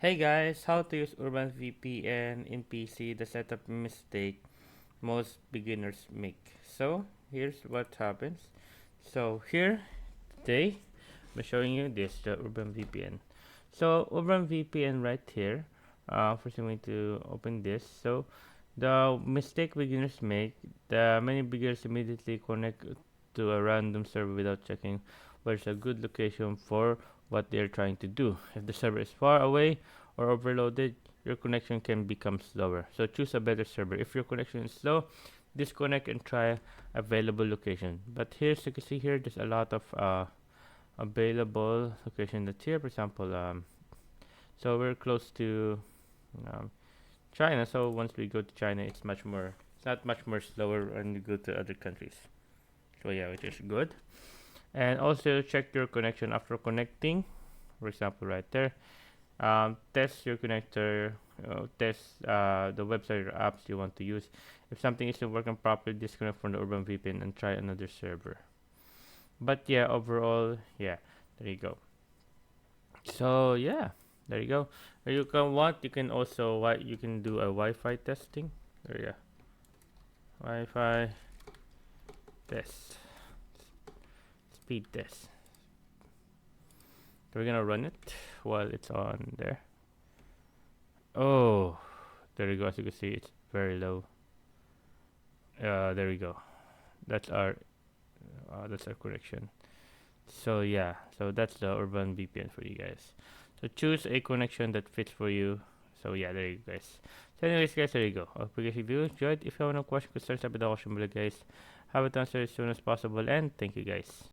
Hey guys, how to use Urban VPN in PC, the setup mistake most beginners make. So here's what happens. So here today I'm showing you this, the Urban VPN. So Urban VPN right here. First I'm going to open this. So the mistake beginners make, the many beginners immediately connect to a random server without checking where's a good location for what they're trying to do. If the server is far away or overloaded, your connection can become slower. So choose a better server. If your connection is slow, disconnect and try available location. But here's you can see here there's a lot of available location that's here. For example, so we're close to um, China. So once we go to China, it's not much more slower when you go to other countries. So yeah, which is good. And also check your connection after connecting. For example, right there. Test your connector. Test the website or apps you want to use. If something isn't working properly, disconnect from the Urban VPN and try another server. But yeah, overall, yeah, there you go. So yeah, there you go. You can you can also you can do a Wi-Fi testing. There, yeah, Wi-Fi test, speed test. We're gonna run it while it's on there. Oh, there you go. As you can see, it's very low. There we go. That's our correction. So yeah, so that's the Urban VPN for you guys. So choose a connection that fits for you. So yeah, there you go, guys. So anyways, guys, there you go. Hope you guys enjoyed. If you have no question, concerns about the question below, guys, have it answered as soon as possible. And thank you, guys.